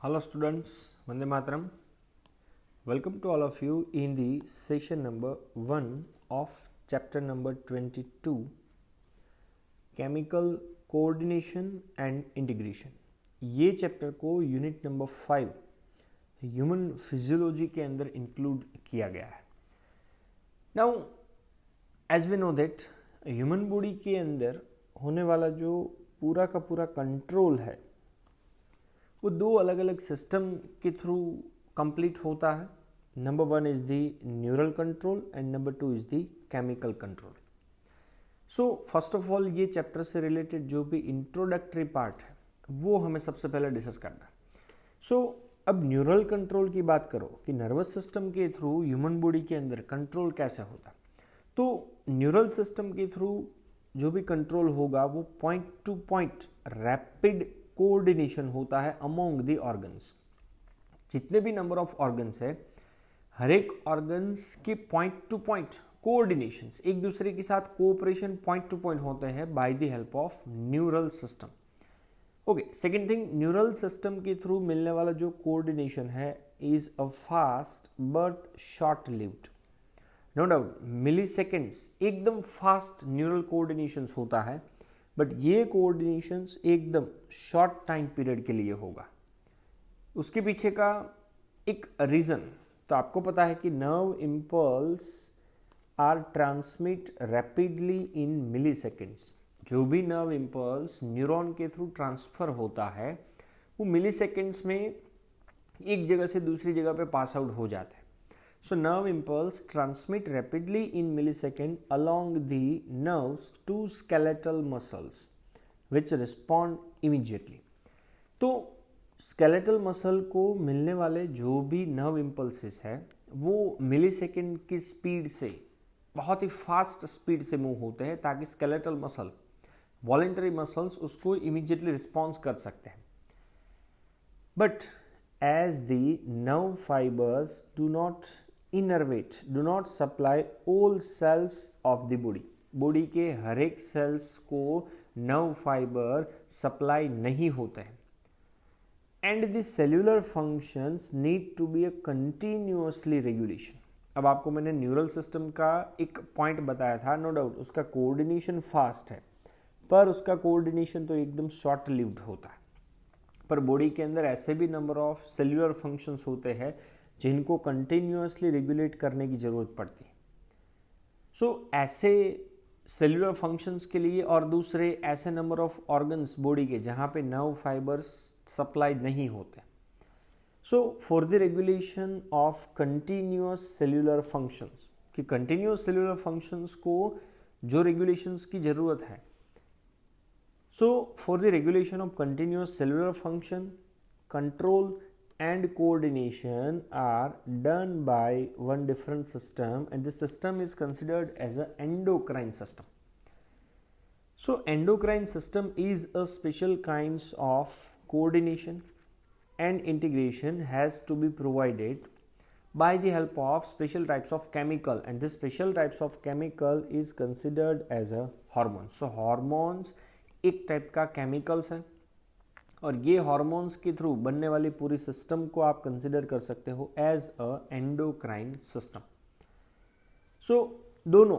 Hello students, Vande Mataram. Welcome to all of you in the session number 1 of chapter number 22, Chemical Coordination and Integration. ये chapter को unit number 5 human physiology के अंदर include किया गया है. Now as we know that human body के अंदर होने वाला जो पूरा का पूरा कंट्रोल है वो दो अलग अलग सिस्टम के थ्रू कंप्लीट होता है. Number 1 is the neural control and number 2 is the chemical control. So first of all ये चैप्टर से रिलेटेड जो भी इंट्रोडक्टरी पार्ट है वो हमें सबसे पहले डिस्कस करना है. सो अब न्यूरल कंट्रोल की बात करो कि नर्वस सिस्टम के थ्रू ह्यूमन बॉडी के अंदर कंट्रोल कैसे होता है, तो न्यूरल सिस्टम के थ्रू जो भी कंट्रोल होगा वो point two point rapid coordination होता है अमोंग द ऑर्गन्स. जितने भी नंबर ऑफ ऑर्गन्स है हर एक ऑर्गन्स के पॉइंट टू पॉइंट कोऑर्डिनेशन एक दूसरे के साथ कोऑपरेशन पॉइंट टू पॉइंट होते हैं by the help of neural system. Okay, second thing, neural system के थ्रू मिलने वाला जो कोऑर्डिनेशन है is a fast but short lived. No doubt milliseconds एकदम फास्ट न्यूरल कोऑर्डिनेशन होता है, बट ये कोऑर्डिनेशंस एकदम शॉर्ट टाइम पीरियड के लिए होगा. उसके पीछे का एक रीज़न तो आपको पता है कि nerve impulse are transmit rapidly in milliseconds. जो भी नर्व इम्पल्स न्यूरॉन के थ्रू ट्रांसफर होता है वो मिली सेकेंड्स में एक जगह से दूसरी जगह पे पास आउट हो जाते हैं. So nerve impulse transmit rapidly in millisecond along the nerves to skeletal muscles which respond immediately. तो skeletal muscle को मिलने वाले जो भी nerve impulses है वो millisecond की स्पीड से बहुत ही फास्ट स्पीड से मूव होते हैं ताकि skeletal muscle voluntary muscles उसको immediately response कर सकते हैं. But as the nerve fibers do not innervate, do not supply all cells of the body. Body के हर एक सेल्स को नर्व फाइबर सप्लाई नहीं होते हैं. And the cellular functions need to be a continuously regulation. अब आपको मैंने न्यूरल सिस्टम का एक पॉइंट बताया था, नो डाउट उसका कोऑर्डिनेशन फास्ट है पर उसका कोऑर्डिनेशन तो एकदम शॉर्ट लिव्ड होता है. पर बॉडी के अंदर ऐसे भी नंबर ऑफ सेल्यूलर फंक्शंस होते हैं जिनको कंटिन्यूअसली रेगुलेट करने की ज़रूरत पड़ती है. सो ऐसे सेल्यूलर फंक्शंस के लिए और दूसरे ऐसे नंबर ऑफ ऑर्गन्स बॉडी के जहाँ पे नर्व फाइबर्स सप्लाई नहीं होते. So for the regulation of continuous cellular functions, कि कंटिन्यूअस सेल्यूलर फंक्शंस को जो रेगुलेशंस की ज़रूरत है, so for the regulation of continuous cellular function, control and coordination are done by one different system, and this system is considered as an endocrine system. So endocrine system is a special kinds of coordination and integration has to be provided by the help of special types of chemical, and this special types of chemical is considered as a hormone. So hormones एक type का chemicals है और ये hormones के through बनने वाली पूरी system को आप कंसिडर कर सकते हो as a endocrine system. So दोनों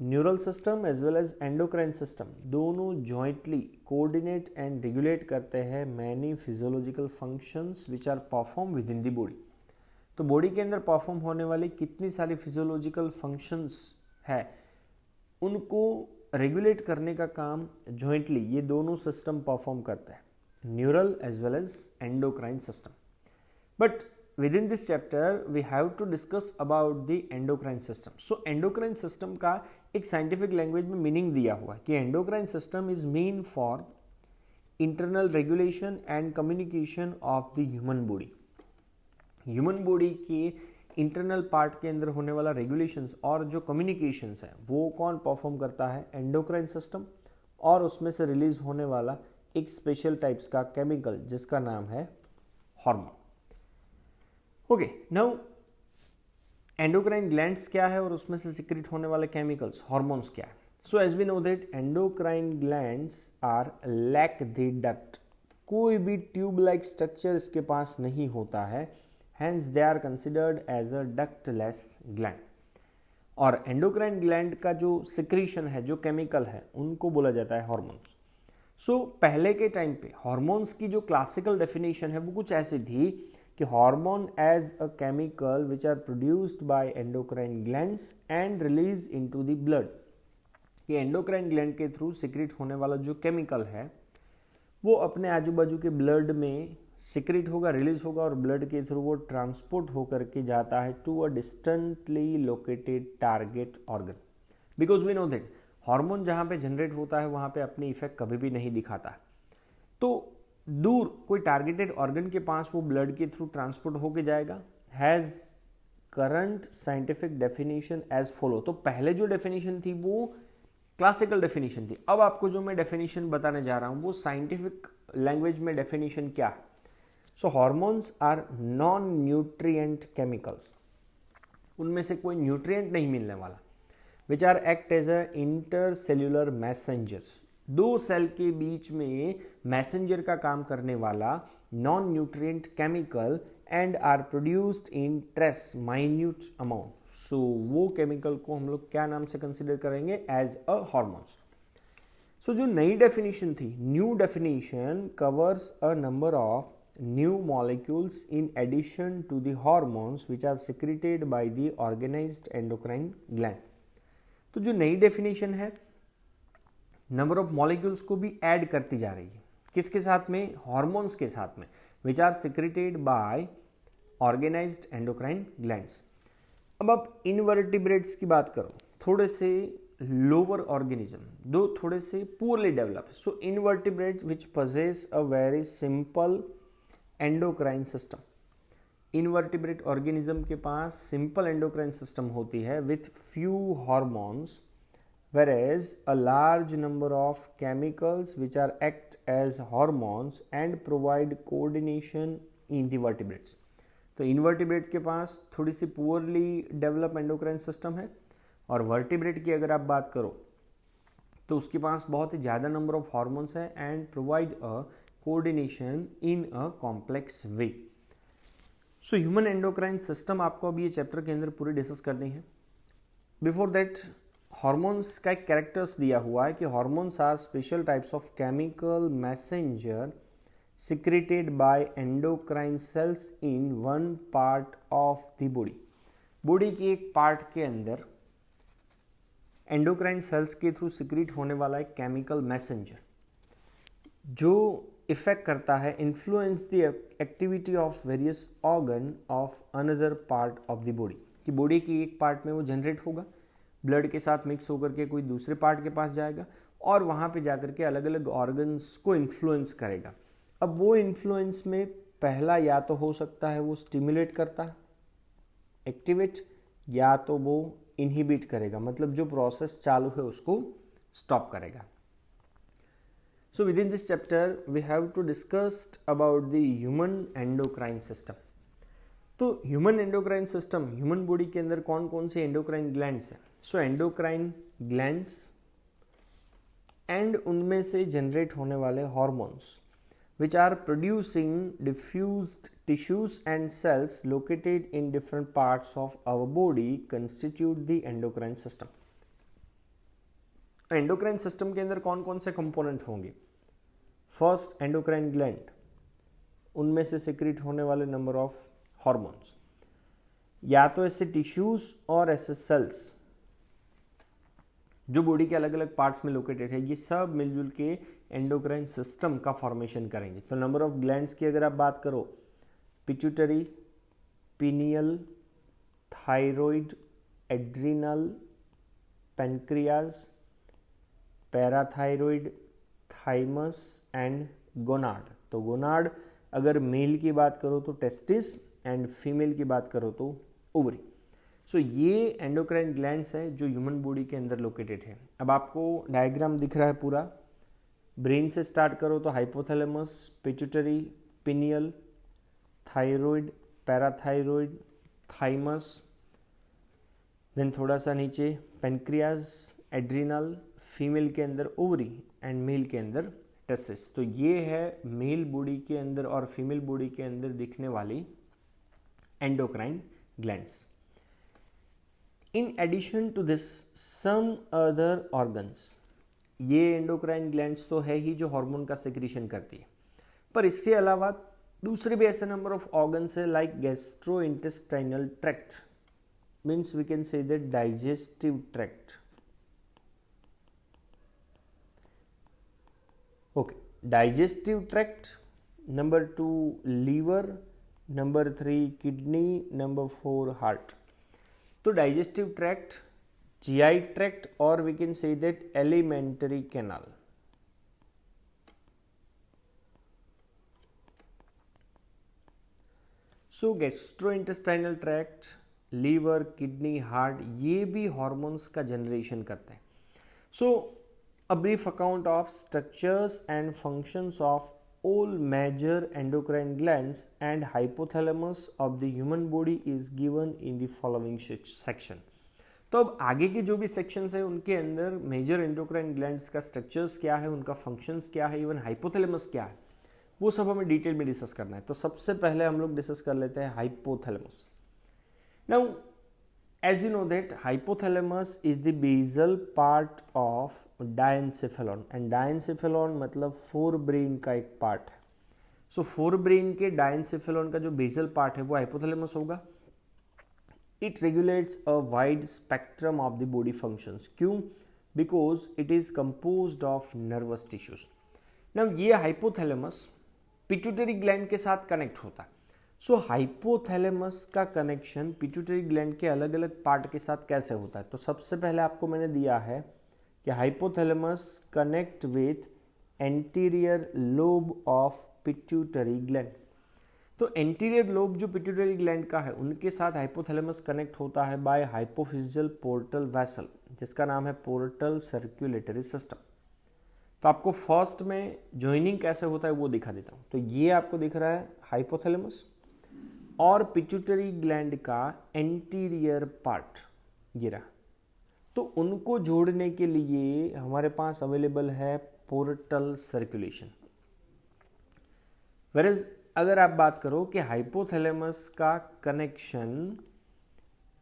neural system as well as endocrine system दोनों जॉइंटली कोऑर्डिनेट एंड रेगुलेट करते हैं many physiological functions which are perform within the body. तो बॉडी के अंदर परफॉर्म होने वाली कितनी सारी फिजियोलॉजिकल फंक्शंस है उनको रेगुलेट करने का काम जॉइंटली ये दोनों सिस्टम परफॉर्म करते हैं, neural as well as endocrine system. But within this chapter we have to discuss about the endocrine system. So endocrine system का एक scientific language में meaning दिया हुआ है कि endocrine system is mean for internal regulation and communication of the human body. human body के internal part के अंदर होने वाला regulations और जो communications है वो कौन perform करता है? endocrine system, और उसमें से release होने वाला एक स्पेशल टाइप्स का केमिकल जिसका नाम है hormone. Okay, now endocrine glands क्या है और उसमें से सिक्रेट होने वाले केमिकल्स हार्मोन्स क्या है. So as we know that endocrine glands are lack the duct. कोई भी ट्यूब लाइक स्ट्रक्चर इसके पास नहीं होता है, hence they are considered as a ductless gland. और एंडोक्राइन ग्लैंड का जो सिक्रीशन है, जो केमिकल है, उनको बोला जाता है हार्मोन्स। सो पहले के टाइम पे हार्मोन्स की जो क्लासिकल डेफिनेशन है वो कुछ ऐसी थी कि hormone as a chemical which are produced by endocrine glands and release into the blood. ये एंडोक्राइन ग्लैंड के थ्रू सिक्रीट होने वाला जो केमिकल है वो अपने आजू बाजू के ब्लड में सिक्रीट होगा, रिलीज होगा, और ब्लड के थ्रू वो ट्रांसपोर्ट होकर के जाता है to a distantly located target organ. Because we know that hormone जहाँ पे जनरेट होता है वहाँ पे अपनी इफेक्ट कभी भी नहीं दिखाता है, तो दूर कोई टारगेटेड ऑर्गन के पास वो ब्लड के थ्रू ट्रांसपोर्ट होके जाएगा। Has current scientific definition as follow. तो पहले जो डेफिनेशन थी वो क्लासिकल डेफिनेशन थी। अब आपको जो मैं डेफिनेशन बताने जा रहा हूँ वो साइंटिफिक लैंग्वेज में डेफिनेशन क्या है। So hormones are non nutrient chemicals, उनमें से कोई न्यूट्रिएंट नहीं मिलने वाला, which are act as a intercellular messengers. दो सेल के बीच में मैसेंजर का काम करने वाला non nutrient chemical and are produced in trace minute amount. So वो केमिकल को हम लोग क्या नाम से कंसिडर करेंगे? As a hormones. सो जो नई डेफिनेशन थी, new definition covers a number of new molecules in addition to the hormones which are secreted by the organized endocrine gland। तो जो नई डेफिनेशन है नंबर ऑफ मॉलिक्यूल्स को भी ऐड करती जा रही है, किसके साथ में? हार्मोन्स के साथ में, which are secreted by organized endocrine glands. अब आप इनवर्टिब्रेट्स की बात करो, थोड़े से लोअर ऑर्गेनिज्म, दो थोड़े से poorly develop. So invertebrates which possess a very simple endocrine system. Invertebrate organism के पास सिंपल एंडोक्राइन सिस्टम होती है with few hormones, whereas a large number of chemicals which are act as hormones and provide coordination in the vertebrates। तो invertebrate के पास थोड़ी सी poorly develop endocrine system है, और vertebrate की अगर आप बात करो तो उसके पास बहुत ही ज़्यादा नंबर ऑफ हॉर्मोन्स है and provide a coordination in a complex way. So human endocrine system आपको अभी ये चैप्टर के अंदर पूरी डिस्कस करनी है। बिफोर दैट हॉर्मोन्स का एक कैरेक्टर्स दिया हुआ है कि hormones are special types of chemical messenger secreted by endocrine cells in one part of the body. Body की एक पार्ट के अंदर एंडोक्राइन सेल्स के थ्रू सिक्रेट होने वाला एक केमिकल मैसेंजर जो इफेक्ट करता है, influence the activity of various organ of another part of the body. कि बॉडी की एक पार्ट में वो जनरेट होगा, ब्लड के साथ मिक्स होकर के कोई दूसरे पार्ट के पास जाएगा और वहाँ पे जाकर के अलग अलग ऑर्गन्स को इन्फ्लुएंस करेगा। अब वो इन्फ्लुएंस में पहला या तो हो सकता है वो स्टिमुलेट करता है, एक्टिवेट, या तो वो इनहिबिट करेगा, मतलब जो प्रोसेस चालू है उसको स्टॉप करेगा। So within this chapter we have to discuss about the human endocrine system। तो human endocrine system, human body के अंदर कौन कौन से एंडोक्राइन ग्लैंड्स हैं? सो एंडोक्राइन ग्लैंड्स एंड उनमें से जनरेट होने वाले hormones which are producing diffused tissues and cells located in different parts of our body constitute the endocrine system. Endocrine system के अंदर कौन कौन से कंपोनेंट होंगे? फर्स्ट एंडोक्राइन ग्लैंड, उनमें से सिक्रेट होने वाले नंबर ऑफ हॉर्मोन्स, या तो ऐसे टिश्यूज और ऐसे सेल्स जो बॉडी के अलग अलग पार्ट्स में लोकेटेड है, ये सब मिलजुल के एंडोक्राइन सिस्टम का फॉर्मेशन करेंगे। तो नंबर ऑफ ग्लैंड्स की अगर आप बात करो, pituitary, pineal, thyroid, adrenal, pancreas, parathyroid, thymus and gonad. तो गोनाड अगर मेल की बात करो तो टेस्टिस एंड फीमेल की बात करो तो ओवरी। सो ये एंडोक्राइन ग्लैंड्स है जो ह्यूमन बॉडी के अंदर लोकेटेड है। अब आपको डायग्राम दिख रहा है पूरा, ब्रेन से स्टार्ट करो तो hypothalamus, pituitary, pineal, thyroid, parathyroid, thymus, then थोड़ा सा नीचे पेनक्रियाज, एड्रिनल, फीमेल के अंदर ओवरी एंड मेल के अंदर टेस्टिस। तो ये है मेल बॉडी के अंदर और फीमेल बॉडी के अंदर दिखने वाली endocrine glands. In addition to this some other organs, ये एंडोक्राइन ग्लैंड्स तो है ही जो हार्मोन का सेक्रीशन करती है, पर इसके अलावा दूसरे भी ऐसे नंबर ऑफ ऑर्गन्स है like gastrointestinal tract, means we can say that digestive tract. Okay, digestive tract, number 2 liver, number 3 kidney, number 4 heart. तो digestive tract, GI tract, or we can say that alimentary canal. So gastrointestinal tract, liver, kidney, heart, ये भी hormones का generation करते हैं. So a brief account of structures and functions of all major endocrine glands and hypothalamus of the human body is given in the following section. तो अब आगे के जो भी सेक्शंस है उनके अंदर मेजर एंडोक्राइन ग्लैंड्स का स्ट्रक्चर्स क्या है, उनका फंक्शंस क्या है, इवन हाइपोथैलेमस क्या है, वो सब हमें डिटेल में डिस्कस करना है। तो सबसे पहले हम लोग डिस्कस कर लेते हैं hypothalamus. Now as you know that hypothalamus is the basal part of diencephalon, and diencephalon मतलब फोर ब्रेन का एक पार्ट है। सो फोर ब्रेन के डायनसेफेलॉन का जो बेसल पार्ट है वो हाइपोथैलेमस होगा। It regulates a wide spectrum of the body functions. क्यों? Because it is composed of nervous tissues. Now ये हाइपोथैलेमस पिट्यूटरी ग्लैंड के साथ कनेक्ट होता है। सो हाइपोथैलेमस का कनेक्शन पिट्यूटरी ग्लैंड के अलग अलग पार्ट के साथ कैसे होता है? तो सबसे पहले आपको मैंने दिया है कि hypothalamus connect with anterior lobe of pituitary gland. तो एंटीरियर लोब जो पिट्यूटरी ग्लैंड का है उनके साथ हाइपोथैलेमस कनेक्ट होता है बाय हाइपोफिजियल पोर्टल वेसल, जिसका नाम है पोर्टल सर्कुलेटरी सिस्टम। तो आपको फर्स्ट में जॉइनिंग कैसे होता है वो दिखा देता हूँ। तो ये आपको दिख रहा है हाइपोथैलेमस और पिट्यूटरी ग्लैंड का एंटीरियर पार्ट ये रहा। तो उनको जोड़ने के लिए हमारे पास अवेलेबल है पोर्टल सर्कुलेशन। वेयरएज अगर आप बात करो कि हाइपोथैलेमस का कनेक्शन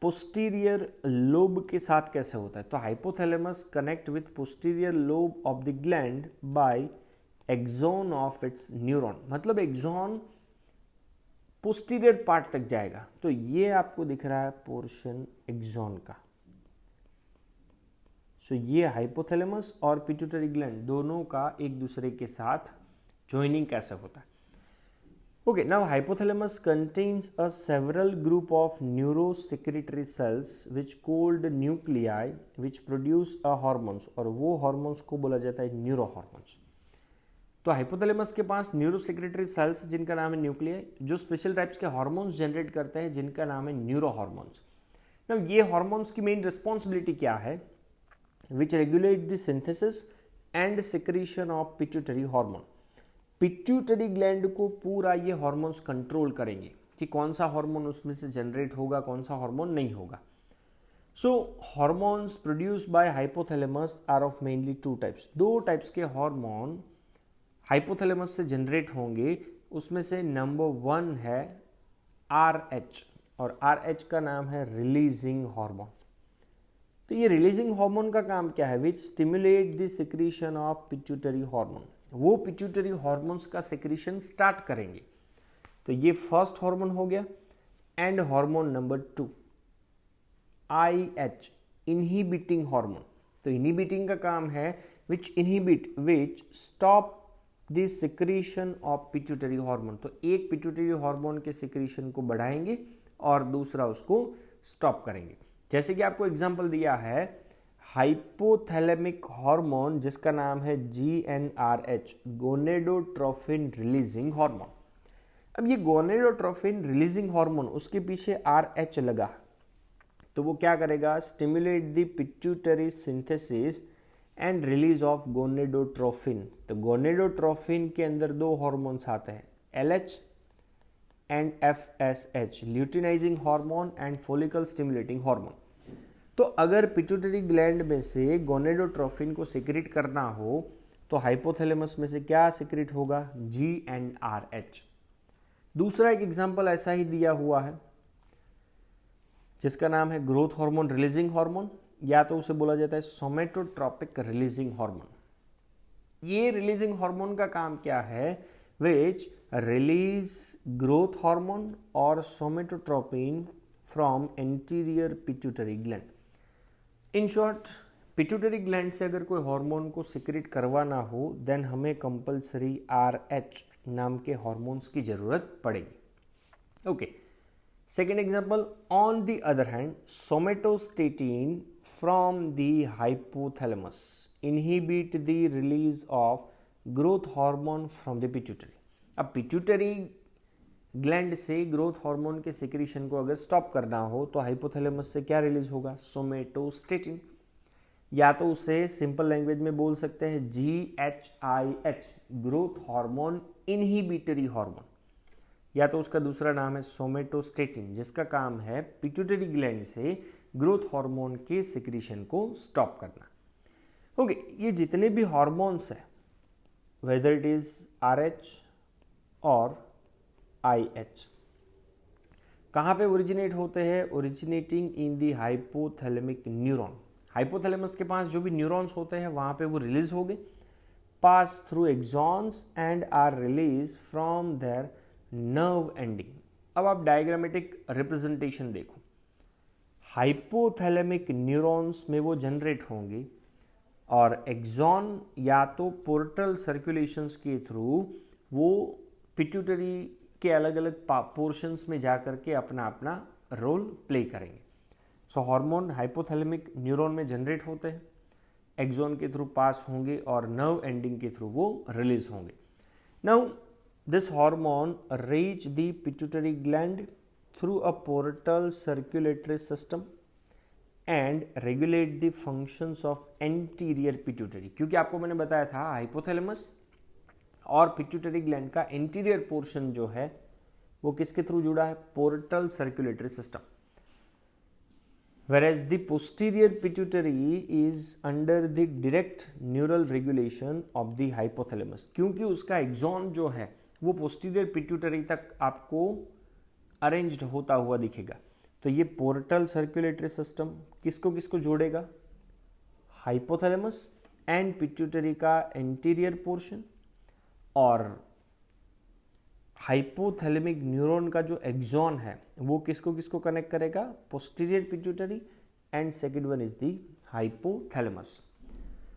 पोस्टीरियर लोब के साथ कैसे होता है, तो hypothalamus connect with posterior lobe of the gland by axon of its neuron, मतलब एक्सॉन पोस्टीरियर पार्ट तक जाएगा। तो ये आपको दिख रहा है पोर्शन एक्सॉन का। सो ये हाइपोथैलेमस और पिट्यूटरी ग्लैंड दोनों का एक दूसरे के साथ जॉइनिंग कैसे होता है। Okay, now hypothalamus contains a several group of neurosecretory cells which called nuclei which produce a hormones, और वो hormones को बोला जाता है न्यूरोहॉर्मोन्स। तो हाइपोथैलेमस के पास न्यूरोसेक्रेटरी सेल्स जिनका नाम है न्यूक्लियाई, जो स्पेशल टाइप्स के हार्मोन्स जनरेट करते हैं जिनका नाम है न्यूरोहॉर्मोन्स। नाउ ये हार्मोन्स की मेन रिस्पॉन्सिबिलिटी क्या है? विच regulate the synthesis and secretion of pituitary hormone. Pituitary gland को पूरा ये हार्मोन्स कंट्रोल करेंगे कि कौन सा हार्मोन उसमें से जनरेट होगा, कौन सा हार्मोन नहीं होगा। So hormones produced by hypothalamus are of mainly two types. दो टाइप्स के हार्मोन हाइपोथैलेमस से जनरेट होंगे, उसमें से नंबर 1 है RH, और RH का नाम है रिलीजिंग हार्मोन। तो ये रिलीजिंग हार्मोन का काम क्या है? Which stimulate the secretion of pituitary hormone. वो पिट्यूटरी हार्मोन्स का सेक्रीशन स्टार्ट करेंगे। तो ये फर्स्ट हार्मोन हो गया। And hormone number 2 IH, inhibiting hormone. तो इनहिबिटिंग का काम है which stop the secretion of pituitary hormone. तो एक पिट्यूटरी हार्मोन के सिक्रीशन को बढ़ाएंगे और दूसरा उसको स्टॉप करेंगे। जैसे कि आपको एग्जांपल दिया है हाइपोथैलेमिक हार्मोन जिसका नाम है GnRH, गोनेडोट्रोफिन रिलीजिंग हार्मोन। अब ये गोनेडोट्रोफिन रिलीजिंग हार्मोन, उसके पीछे RH लगा, तो वो क्या करेगा? Stimulate the pituitary synthesis and release of gonadotrophin. तो गोनेडोट्रोफिन के अंदर दो हार्मोन्स आते हैं, LH and FSH, luteinizing hormone and follicle stimulating hormone. तो अगर पिट्यूटरी ग्लैंड में से गोनेडोट्रोफिन को सिक्रेट करना हो तो हाइपोथैलेमस में से क्या सिक्रेट होगा? GnRH। दूसरा एक एग्जांपल ऐसा ही दिया हुआ है जिसका नाम है ग्रोथ हार्मोन रिलीजिंग हार्मोन, या तो उसे बोला जाता है सोमेटोट्रोपिक रिलीजिंग हार्मोन। ये रिलीजिंग हार्मोन का काम क्या है? विच रिलीज ग्रोथ हार्मोन और somatotropin from anterior pituitary gland. In short, pituitary gland से अगर कोई हार्मोन को सिक्रेट करवाना हो देन हमें कंपलसरी RH नाम के हार्मोन्स की जरूरत पड़ेगी। Okay, second example, on the other hand somatostatin from the hypothalamus inhibit the release of growth hormone from the pituitary. अब पिट्यूटरी ग्लैंड से ग्रोथ हार्मोन के सिक्रीशन को अगर स्टॉप करना हो तो हाइपोथैलेमस से क्या रिलीज होगा? सोमेटोस्टेटिन, या तो उसे सिंपल लैंग्वेज में बोल सकते हैं GHIH, growth hormone inhibitory hormone, या तो उसका दूसरा नाम है सोमेटोस्टेटिन, जिसका काम है पिट्यूटरी ग्लैंड से ग्रोथ हार्मोन के सिक्रीशन को स्टॉप करना। ओके, ये जितने भी हार्मोन्स हैं, वेदर इट इज RH और IH, कहाँ पे ओरिजिनेट होते हैं? ओरिजिनेटिंग इन दी हाइपोथैलेमिक न्यूरॉन। हाइपोथैलेमस के पास जो भी न्यूरॉन्स होते हैं वहाँ पे वो रिलीज हो गए, pass through axons and are release from their nerve ending. अब आप डायग्रामेटिक रिप्रेजेंटेशन देखो, हाइपोथैलेमिक न्यूरॉन्स में वो जनरेट होंगे और एक्सॉन या तो पोर्टल सर्कुलेशंस के थ्रू वो पिट्यूटरी के अलग अलग पोर्शंस में जाकर के अपना अपना रोल प्ले करेंगे। सो हार्मोन हाइपोथैलेमिक न्यूरॉन में जनरेट होते हैं, एक्सॉन के थ्रू पास होंगे और नर्व एंडिंग के थ्रू वो रिलीज होंगे। Now this hormone reach the pituitary gland through a portal circulatory system and regulate the functions of anterior pituitary. क्योंकि आपको मैंने बताया था हाइपोथैलेमस और पिट्यूटरी ग्लैंड का इंटीरियर पोर्शन जो है वो किसके थ्रू जुड़ा है? Portal circulatory system. whereas the posterior pituitary is under the direct neural regulation of the hypothalamus। क्योंकि उसका एक्सॉन जो है वो पोस्टीरियर पिट्यूटरी तक आपको अरेंज्ड होता हुआ दिखेगा। तो ये पोर्टल सर्कुलेटरी सिस्टम किसको किसको जोड़ेगा? हाइपोथैलेमस एंड पिट्यूटरी का इंटीरियर पोर्शन, और हाइपोथैलेमिक न्यूरॉन का जो एक्सॉन है वो किसको किसको कनेक्ट करेगा? Posterior pituitary, and second one is the hypothalamus.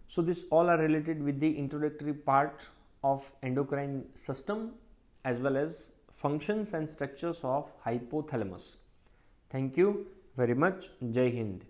So this all are related with the introductory part of endocrine system as well as functions and structures of hypothalamus. Thank you very much. Jai Hind.